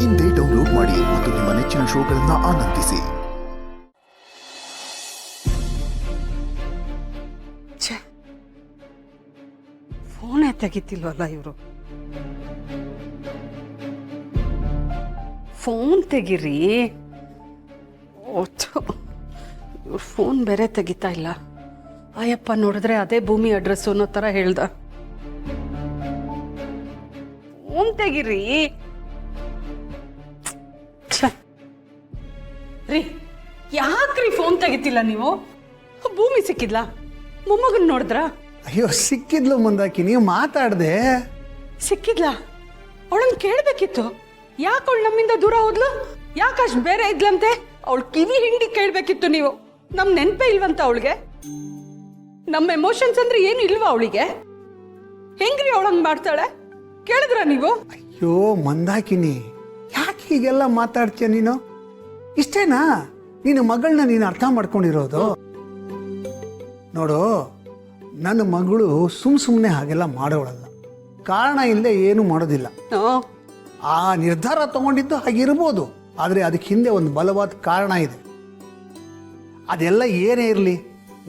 ಇಂದೇ ಡೌನ್ಲೋಡ್ ಮಾಡಿ ಮತ್ತು ನಿಮ್ಮ ನೆಚ್ಚಿನ ಶೋಗಳನ್ನು ಆನಂದಿಸಿ. ಫೋನೇ ತೆಗಿತಿಲ್ವಲ್ಲ ಇವರು. ಫೋನ್ ತೆಗಿರಿ. ಇವ್ರ ಫೋನ್ ಬೇರೆ ತೆಗಿತಾ ಇಲ್ಲ. ಅಯ್ಯಪ್ಪ ನೋಡಿದ್ರೆ ಅದೇ ಭೂಮಿ ಅಡ್ರೆಸ್ ಅನ್ನೋ ಥರ ಹೇಳ್ದ. ಫೋನ್ ತೆಗಿರಿ. ರೀ ಯಾಕ್ರಿ ಫೋನ್ ತೆಗಿತಿಲ್ಲ ನೀವು? ಭೂಮಿ ಸಿಕ್ಕಿದ್ಲ? ಮೊಮ್ಮಗನ್ ನೋಡಿದ್ರ? ಅಯ್ಯೋ ಸಿಕ್ಕಿದ್ಲು ಮಂದಾಕಿ, ನೀವು ಮಾತಾಡ್ದೆ. ಸಿಕ್ಕಿದ್ಲ? ಅವಳನ್ನ ಕೇಳ್ಬೇಕಿತ್ತು. ಯಾಕೆ ಅವಳು ನಮ್ಮಿಂದ ದೂರ ಹೋದ್ಲು? ಯಾಕಷ್ಟು ಬೇರೆ ಇದ್ಲಂತೆ? ಅವಳು ಕಿವಿ ಹಿಂಡಿ ಕೇಳ್ಬೇಕಿತ್ತು ನೀವು. ನಮ್ ನೆನ್ಪೇ ಇಲ್ವಂತ ಅವಳಿಗೆ? ನಮ್ಮ ಎಮೋಷನ್ಸ್ ಅಂದ್ರೆ ಏನು ಇಲ್ವಾ ಅವಳಿಗೆ? ಹೆಂಗ್ರಿ ಅವಳಂಗ್ ಮಾಡ್ತಾಳೆ? ಕೇಳಿದ್ರ ನೀವು? ಅಯ್ಯೋ ಮಂದಾಕಿನಿ, ಯಾಕೆ ಹೀಗೆಲ್ಲ ಮಾತಾಡ್ತೀಯ ನೀನು? ಇಷ್ಟೇನಾ ನಿನ್ನ ಮಗಳನ್ನ ನೀನು ಅರ್ಥ ಮಾಡ್ಕೊಂಡಿರೋದು? ನೋಡು, ನನ್ನ ಮಗಳು ಸುಮ್ಮನೆ ಹಾಗೆಲ್ಲ ಮಾಡೋಳಲ್ಲ. ಕಾರಣ ಇಲ್ಲದೆ ಏನು ಮಾಡೋದಿಲ್ಲ. ಆ ನಿರ್ಧಾರ ತಗೊಂಡಿದ್ದು ಹಾಗಿರ್ಬೋದು, ಆದರೆ ಅದಕ್ಕೆ ಹಿಂದೆ ಒಂದು ಬಲವಾದ ಕಾರಣ ಇದೆ. ಅದೆಲ್ಲ ಏನೇ ಇರಲಿ,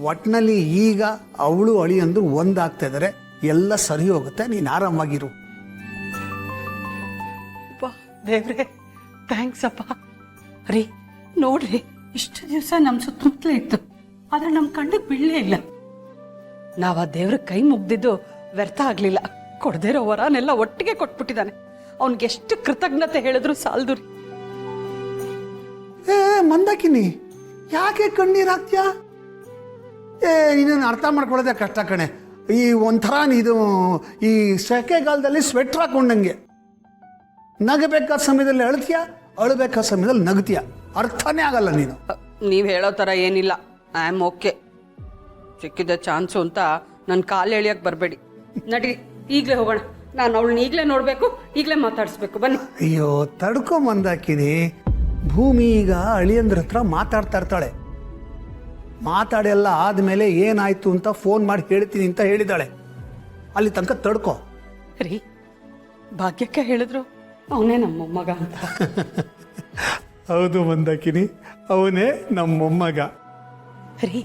ಒಟ್ಟಿನಲ್ಲಿ ಈಗ ಅವಳು ಅಳಿಯಂದು ಒಂದಾಗ್ತಾ ಇದ್ದಾರೆ. ಎಲ್ಲ ಸರಿ ಹೋಗುತ್ತೆ, ನೀನು ಆರಾಮಾಗಿರು. ದೇವ್ರೆ ಥ್ಯಾಂಕ್ಸ್ ಅಪ್ಪ. ರೀ ನೋಡ್ರಿ, ಇಷ್ಟು ದಿವಸ ನಮ್ಮ ಸುತ್ತಮುತ್ತಲೇ ಇತ್ತು, ಆದ್ರೆ ನಮ್ಮ ಕಣ್ಣಿಗೆ ಬೀಳಲೇ ಇಲ್ಲ. ನಾವ್ ಆ ದೇವ್ರ ಕೈ ಮುಗ್ದಿದ್ದು ವ್ಯರ್ಥ ಆಗ್ಲಿಲ್ಲ. ಕೊಡದಿರೋ ವರನೆಲ್ಲ ಒಟ್ಟಿಗೆ ಕೊಟ್ಬಿಟ್ಟಿದ್ದಾನೆ. ಅವನ್ಗೆ ಎಷ್ಟು ಕೃತಜ್ಞತೆ ಹೇಳಿದ್ರು ಸಾಲದು ರೀ. ಮಂದಾಕಿನಿ, ಯಾಕೆ ಕಣ್ಣೀರ್ ಹಾಕ್ತೀಯಾ? ನೀನು ಅರ್ಥ ಮಾಡ್ಕೊಳ್ಳೋದೇ ಕಷ್ಟ ಕಣೆ. ಈ ಒಂಥರ ಇದು ಈ ಸೆಕೆಗಾಲದಲ್ಲಿ ಸ್ವೆಟ್ರ್ ಹಾಕೊಂಡಂಗೆ. ನಗಬೇಕಾದ ಸಮಯದಲ್ಲಿ ಅಳ್ತೀಯ, ಅಳಬೇಕಾದ ಸಮಯದಲ್ಲಿ ನಗ್ತೀಯ. ಅರ್ಥನೇ ಆಗಲ್ಲ ನೀನು. ನೀವ್ ಹೇಳೋ ತರ ಏನಿಲ್ಲ. I am okay. ಸಿಕ್ಕಿದ ಚಾನ್ಸು ಅಂತ ನನ್ನ ಕಾಲು ಎಳಿಯಕ್ ಬರಬೇಡಿ. ನಡೀರಿ, ಈಗಲೇ ಹೋಗೋಣ. ನಾನು ಅವಳನ್ನ ಈಗಲೇ ನೋಡಬೇಕು, ಈಗಲೇ ಮಾತಾಡಿಸ್ಬೇಕು. ಬನ್ನಿ. ಅಯ್ಯೋ ತಡ್ಕೊ ಮಂದಾಕಿನಿ. ಭೂಮಿ ಈಗ ಅಳಿಯಂದ್ರ ಹತ್ರ ಮಾತಾಡ್ತಾ ಇರ್ತಾಳೆ. ಮಾತಾಡೆಲ್ಲ ಆದ್ಮೇಲೆ ಏನಾಯ್ತು ಅಂತ ಫೋನ್ ಮಾಡಿ ಹೇಳ್ತೀನಿ ಅಂತ ಹೇಳಿದಾಳೆ. ಅಲ್ಲಿ ತನಕ ತಡ್ಕೊ. ರೀ, ಭಾಗ್ಯಕ್ಕೆ ಹೇಳಿದ್ರು ಅವನೇ ನಮ್ಮ ಮೊಮ್ಮಗ ಅಂತ. ಹೌದು ಮಂದಾಕಿನಿ, ಅವನೇ ನಮ್ಮ ಮೊಮ್ಮಗ. ರೀ,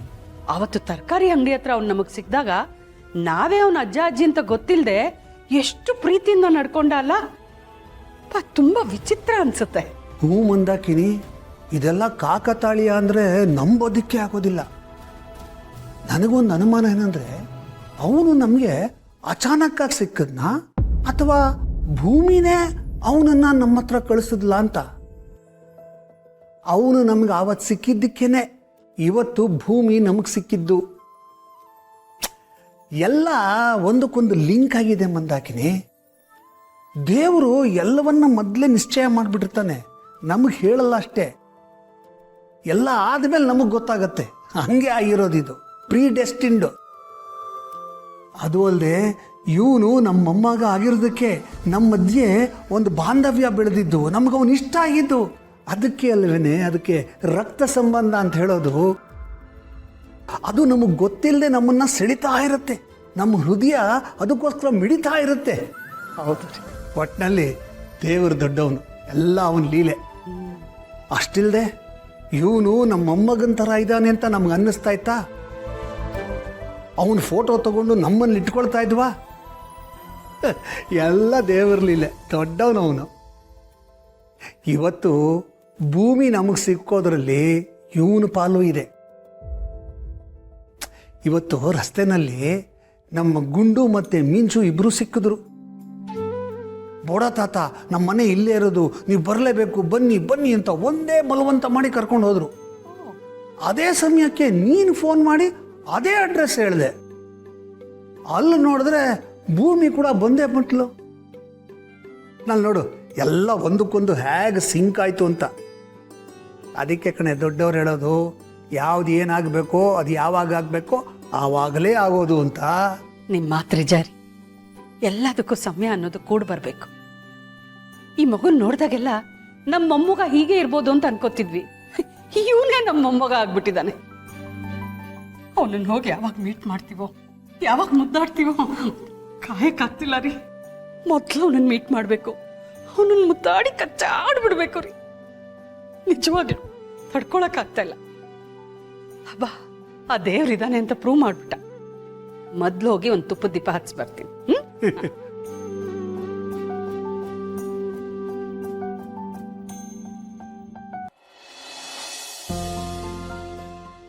ಅವತ್ತು ತರಕಾರಿ ಅಂಗಡಿ ಹತ್ರ ಅವ್ನು ನಮಗ್ ಸಿಕ್ಕಿದಾಗ ನಾವೇ ಅವನ ಅಜ್ಜ ಅಜ್ಜಿ ಅಂತ ಗೊತ್ತಿಲ್ಲದೆ ಎಷ್ಟು ಪ್ರೀತಿಯಿಂದ ನಡ್ಕೊಂಡ ಅಲ್ಲ. ತುಂಬಾ ವಿಚಿತ್ರ ಅನ್ಸುತ್ತೆ. ಹ್ಞೂ ಮಂದಾಕಿನಿ, ಇದೆಲ್ಲ ಕಾಕತಾಳೀಯ ಅಂದರೆ ನಂಬೋದಕ್ಕೆ ಆಗೋದಿಲ್ಲ. ನನಗೊಂದು ಅನುಮಾನ ಏನಂದ್ರೆ, ಅವನು ನಮಗೆ ಅಚಾನಕ್ಕಾಗಿ ಸಿಕ್ಕದ್ನ ಅಥವಾ ಭೂಮಿನೇ ಅವನನ್ನ ನಮ್ಮ ಹತ್ರ ಕಳಿಸಿದ್ಲ ಅಂತ. ಅವನು ನಮ್ಗೆ ಆವತ್ತು ಸಿಕ್ಕಿದ್ದಕ್ಕೇನೆ ಇವತ್ತು ಭೂಮಿ ನಮಗೆ ಸಿಕ್ಕಿದ್ದು. ಎಲ್ಲ ಒಂದಕ್ಕೊಂದು ಲಿಂಕ್ ಆಗಿದೆ ಮಂದಾಕಿನಿ. ದೇವರು ಎಲ್ಲವನ್ನ ಮೊದಲೇ ನಿಶ್ಚಯ ಮಾಡಿಬಿಟ್ಟಿರ್ತಾನೆ, ನಮಗೆ ಹೇಳಲ್ಲ ಅಷ್ಟೇ. ಎಲ್ಲ ಆದ್ಮೇಲೆ ನಮಗೆ ಗೊತ್ತಾಗತ್ತೆ. ಹಂಗೆ ಆಗಿರೋದಿದು, ಪ್ರೀ ಡೆಸ್ಟಿನ್ಡ್. ಅದು ಅಲ್ಲದೆ ಇವನು ನಮ್ಮ ಮೊಮ್ಮಗ ಆಗಿರೋದಕ್ಕೆ ನಮ್ಮ ಮಧ್ಯೆ ಒಂದು ಬಾಂಧವ್ಯ ಬೆಳೆದಿದ್ದು, ನಮಗವನು ಇಷ್ಟ ಆಗಿದ್ದು. ಅದಕ್ಕೆ ಅಲ್ವೇನೆ ಅದಕ್ಕೆ ರಕ್ತ ಸಂಬಂಧ ಅಂತ ಹೇಳೋದು. ಅದು ನಮಗೆ ಗೊತ್ತಿಲ್ಲದೆ ನಮ್ಮನ್ನ ಸೆಳಿತಾ ಇರುತ್ತೆ. ನಮ್ಮ ಹೃದಯ ಅದಕ್ಕೋಸ್ಕರ ಮಿಡಿತಾ ಇರುತ್ತೆ. ಹೌದು, ಒಟ್ಟಿನಲ್ಲಿ ದೇವರು ದೊಡ್ಡವನು, ಎಲ್ಲ ಅವನ ಲೀಲೆ. ಅಷ್ಟಿಲ್ಲದೆ ಇವನು ನಮ್ಮ ಮೊಮ್ಮಗನ ಥರ ಇದ್ದಾನೆ ಅಂತ ನಮ್ಗೆ ಅನ್ನಿಸ್ತಾ ಇತ್ತಾ? ಅವನ ಫೋಟೋ ತಗೊಂಡು ನಮ್ಮನ್ನು ಇಟ್ಕೊಳ್ತಾ ಇದ್ವಾ? ಎಲ್ಲ ದೇವರ ಲೀಲೆ, ದೊಡ್ಡವನವನು. ಇವತ್ತು ಭೂಮಿ ನಮಗೆ ಸಿಕ್ಕೋದ್ರಲ್ಲಿ ಇವನ ಪಾಲು ಇದೆ. ಇವತ್ತು ರಸ್ತೆನಲ್ಲಿ ನಮ್ಮ ಗುಂಡು ಮತ್ತೆ ಮೀಂಚು ಇಬ್ರು ಸಿಕ್ಕಿದ್ರು. ಬೋಡ ತಾತ, ನಮ್ಮ ಮನೆ ಇಲ್ಲೇ ಇರೋದು, ನೀವು ಬರಲೇಬೇಕು, ಬನ್ನಿ ಬನ್ನಿ ಅಂತ ಒಂದೇ ಬಲವಂತ ಮಾಡಿ ಕರ್ಕೊಂಡು ಹೋದ್ರು. ಅದೇ ಸಮಯಕ್ಕೆ ನೀನು ಫೋನ್ ಮಾಡಿ ಅದೇ ಅಡ್ರೆಸ್ ಹೇಳಿದೆ. ಅಲ್ಲಿ ನೋಡಿದ್ರೆ ಭೂಮಿ ಕೂಡ ಬಂದೇ ಬಿಟ್ಲು. ನಾನು ನೋಡು, ಎಲ್ಲ ಒಂದಕ್ಕೊಂದು ಹೇಗೆ ಸಿಂಕ್ ಆಯಿತು ಅಂತ. ಅದಕ್ಕೆ ಕಣೆ ದೊಡ್ಡವ್ರು ಹೇಳೋದು, ಯಾವ್ದು ಏನಾಗಬೇಕೋ ಅದು ಯಾವಾಗ ಆಗಬೇಕೋ ಆವಾಗಲೇ ಆಗೋದು ಅಂತ. ನಿಮ್ಮ ಮಾತ್ರೆ ಜಾರಿ. ಎಲ್ಲದಕ್ಕೂ ಸಮಯ ಅನ್ನೋದು ಕೂಡ ಬರಬೇಕು. ಈ ಮಗುನ್ ನೋಡಿದಾಗೆಲ್ಲ ನಮ್ಮ ಮೊಮ್ಮಗ ಹೀಗೆ ಇರ್ಬೋದು ಅಂತ ಅನ್ಕೋತಿದ್ವಿ. ಇವನೇ ನಮ್ಮ ಮೊಮ್ಮಗ ಆಗ್ಬಿಟ್ಟಿದ್ದಾನೆ. ಅವನನ್ನ ಹೋಗಿ ಯಾವಾಗ ಮೀಟ್ ಮಾಡ್ತೀವೋ, ಯಾವಾಗ ಮುದ್ದಾಡ್ತೀವೋ ಕಾಯಕ್ಕಾಗ್ತಿಲ್ಲ ರೀ. ಮೊದಲು ಅವನನ್ನು ಮೀಟ್ ಮಾಡಬೇಕು. ಅವನನ್ನ ಮುದ್ದಾಡಿ ಕಚ್ಚಾಡ್ಬಿಡ್ಬೇಕು ರೀ. ನಿಜವಾಗ್ಲು ತಡ್ಕೊಳಕ್ಕಾಗ್ತಾ ಇಲ್ಲ. ಹಬ್ಬಾ, ಆ ದೇವ್ರಿದಾನೆ ಅಂತ ಪ್ರೂವ್ ಮಾಡ್ಬಿಟ್ಟ. ಮೊದ್ಲು ಹೋಗಿ ಒಂದು ತುಪ್ಪದ ದೀಪ ಹಚ್ಚಿ ಬರ್ತೀನಿ.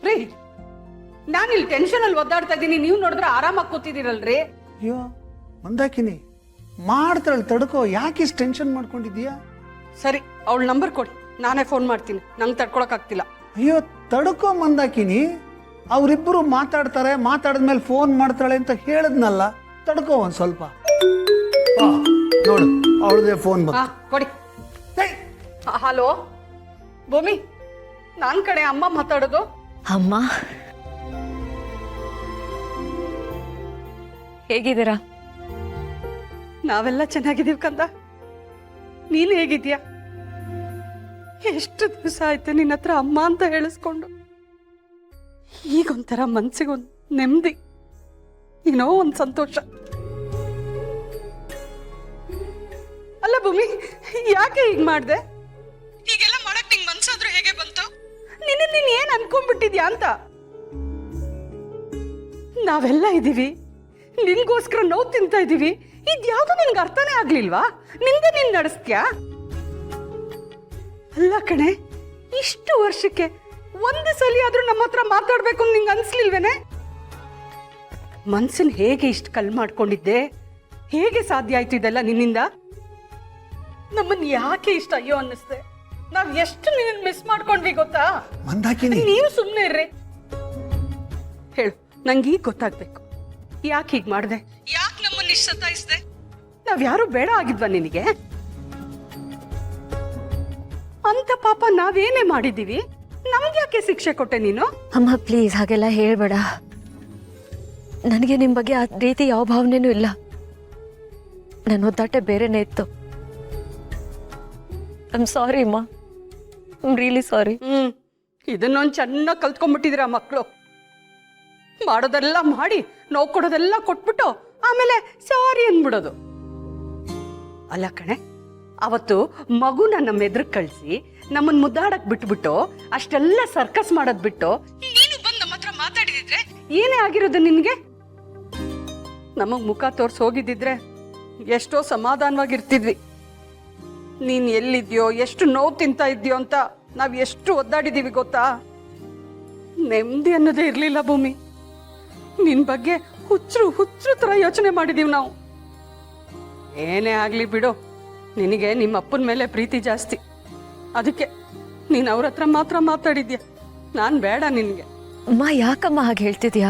ರೀ, ನಾನಿಲ್ಲಿ ಟೆನ್ಷನ್ ಅಲ್ಲಿ ಒದ್ದಾಡ್ತಾ ಇದ್ದೀನಿ, ನೀವು ನೋಡಿದ್ರೆ ಆರಾಮಾಗಿ ಕೂತಿದ್ದೀರಲ್ರಿ. ಅಯ್ಯೋ ಮಂದಾಕಿನಿ, ಮಾಡ್ತಾಳೆ ತಡ್ಕೋ, ಯಾಕೆ ಇಷ್ಟು ಟೆನ್ಷನ್ ಮಾಡ್ಕೊಂಡಿದ್ದೀಯಾ? ಸರಿ, ಅವಳ ನಂಬರ್ ಕೊಡಿ, ನಾನೇ ಫೋನ್ ಮಾಡ್ತೀನಿ. ನಂಗೆ ತಡ್ಕೊಳಕ್ ಆಗ್ತಿಲ್ಲ. ಅಯ್ಯೋ ತಡ್ಕೋ ಮಂದಾಕಿನಿ, ಅವರಿಬ್ಬರು ಮಾತಾಡ್ತಾರೆ, ಮಾತಾಡಿದ್ಮೇಲೆ ಫೋನ್ ಮಾಡ್ತಾಳೆ ಅಂತ ಹೇಳಿದ್ನಲ್ಲ, ತಡ್ಕೋ ಒಂದ್ ಸ್ವಲ್ಪ. ನೋಡು ಅವಳದೇ ಫೋನ್ ಹಾ, ಕೊಡಿ. ಹಲೋ ಭೂಮಿ, ನಾನ್ ಕಡೆ ಅಮ್ಮ ಮಾತಾಡೋದು. ಅಮ್ಮ, ಹೇಗಿದ್ದೀರಾ? ನಾವೆಲ್ಲ ಚೆನ್ನಾಗಿದ್ದೀವಿ ಕಂದ. ನೀನು ಹೇಗಿದ್ಯಾ? ಎಷ್ಟು ದಿವಸ ಆಯ್ತು ನಿನ್ನ ಹತ್ರ ಅಮ್ಮ ಅಂತ ಹೇಳಿಸ್ಕೊಂಡು. ಈಗೊಂಥರ ಮನ್ಸಿಗೊಂದು ನೆಮ್ಮದಿ, ಏನೋ ಒಂದು ಸಂತೋಷ. ಅಲ್ಲ ಭೂಮಿ, ಯಾಕೆ ಹೀಗ್ ಮಾಡ್ದೆ? ಹೀಗೆಲ್ಲ ಮಾಡಕ್ ನಿಂಗೆ ಮನ್ಸಾದ್ರೂ ಹೇಗೆ ಬಂತು? ನೀನ್ ಏನ್ ಅನ್ಕೊಂಡ್ಬಿಟ್ಟಿದ್ಯಾ ಅಂತ? ನಾವೆಲ್ಲ ಇದೀವಿ, ನಿನ್ಗೋಸ್ಕರ ನೋವು ತಿಂತಾ ಇದೀವಿ. ಇದ್ಯಾವ್ದು ನಿನ್ಗೆ ಅರ್ಥನೇ ಆಗ್ಲಿಲ್ವಾ? ನಿಂದೆ ನೀನ್ ನಡೆಸ್ತ್ಯಾ? ಅಲ್ಲ ಕಣೆ, ಇಷ್ಟು ವರ್ಷಕ್ಕೆ ಒಂದು ಸಲ ಆದ್ರೂ ನಮ್ಮ ಹತ್ರ ಮಾತಾಡ್ಬೇಕು ಅಂತ ನಿಂಗೆ ಅನ್ಸ್ಲಿಲ್ವೇನೆ? ಮನ್ಸನ್ ಹೇಗೆ ಇಷ್ಟು ಕಲ್ ಮಾಡ್ಕೊಂಡಿದ್ದೆ? ಹೇಗೆ ಸಾಧ್ಯ ಆಯ್ತು ಇದೆಲ್ಲ ನಿನ್ನಿಂದ? ನಮ್ಮನ್ ಯಾಕೆ ಇಷ್ಟ ಅಯ್ಯೋ ಅನ್ನಿಸ್ದೆ? ನಾವ್ ಎಷ್ಟು ನಿನ್ನ ಮಿಸ್ ಮಾಡ್ಕೊಂಡ್ವಿ ಗೊತ್ತಾ? ಮಂದಾಕಿನಿ, ನೀವು ಸುಮ್ನೆ ಇರ್ರಿ. ಹೇಳು, ನಂಗೆ ಈಗ ಗೊತ್ತಾಗ್ಬೇಕು, ಯಾಕೆ ಹೀಗ್ ಮಾಡ್ದೆ? ಯಾಕೆ ನಮ್ಮನ್ನ ಇಷ್ಟ ಸತಾಯಿಸ್ದೆ? ನಾವ್ ಯಾರು ಬೇಡ ಆಗಿದ್ವಾ ನಿನಗೆ? ಅಂತ ಪಾಪ ನಾವೇನೇ ಮಾಡಿದೀವಿ? ನಮ್ಗೆ ಯಾಕೆ ಶಿಕ್ಷೆ ಕೊಟ್ಟೆ ನೀನು? ಅಮ್ಮ ಪ್ಲೀಸ್ ಹಾಗೆಲ್ಲ ಹೇಳ್ಬೇಡ. ನನಗೆ ನಿಮ್ ಬಗ್ಗೆ ಆ ರೀತಿ ಯಾವ ಭಾವನೆನೂ ಇಲ್ಲ. ನನ್ನ ಒದ್ದಾಟ ಬೇರೆನೇ ಇತ್ತು. ಐ ಆಮ್ ಸಾರಿ ಅಮ್ಮ, ಐ ಆಮ್ ರಿಯಲಿ ಸಾರಿ. ಇದನ್ನೊಂದು ಚೆನ್ನಾಗಿ ಕಲ್ತ್ಕೊಂಡ್ಬಿಟ್ಟಿದ್ದೀರಾ ಮಕ್ಕಳು. ಮಾಡೋದೆಲ್ಲ ಮಾಡಿ, ನೋವು ಕೊಡೋದೆಲ್ಲ ಕೊಟ್ಬಿಟ್ಟು ಆಮೇಲೆ ಸಾರಿ ಅಂದ್ಬಿಡೋದು. ಅಲ್ಲ ಕಣೆ, ಅವತ್ತು ಮಗುನ ನಮ್ಮ ಎದುರು ಕಳಿಸಿ ನಮ್ಮನ್ನ ಮುದ್ದಾಡಕ್ ಬಿಟ್ಬಿಟ್ಟು ಅಷ್ಟೆಲ್ಲ ಸರ್ಕಸ್ ಮಾಡೋದ್ ಬಿಟ್ಟು ನೀನು ಬಂದು ನಮ್ಮ ಹತ್ರ ಮಾತಾಡಿದಿದ್ರೆ ಏನೇ ಆಗಿರೋದು ನಿನ್ಗೆ? ನಮಗ್ ಮುಖ ತೋರ್ಸಿ ಹೋಗಿದ್ದಿದ್ರೆ ಎಷ್ಟೋ ಸಮಾಧಾನವಾಗಿರ್ತಿದ್ವಿ. ನೀನ್ ಎಲ್ಲಿದ್ಯೋ, ಎಷ್ಟು ನೋವು ತಿಂತಾ ಇದ್ಯೋ ಅಂತ ನಾವ್ ಎಷ್ಟು ಒದ್ದಾಡಿದೀವಿ ಗೊತ್ತಾ? ನೆಮ್ಮದಿ ಅನ್ನೋದೇ ಇರ್ಲಿಲ್ಲ ಭೂಮಿ. ನಿನ್ ಬಗ್ಗೆ ಹುಚ್ಚರು ತರ ಯೋಚನೆ ಮಾಡಿದೀವಿ ನಾವು. ಏನೇ ಆಗ್ಲಿ ಬಿಡು, ನಿನಗೆ ನಿಮ್ಮ ಅಪ್ಪನ ಮೇಲೆ ಪ್ರೀತಿ ಜಾಸ್ತಿ, ಅದಕ್ಕೆ ನೀನ್ ಅವ್ರ ಹತ್ರ ಮಾತ್ರ ಮಾತಾಡಿದ್ಯಾ. ನಾನ್ ಬೇಡ ನಿನ್ಗೆ. ಅಮ್ಮ ಯಾಕಮ್ಮ ಹಾಗೆ ಹೇಳ್ತಿದ್ಯಾ?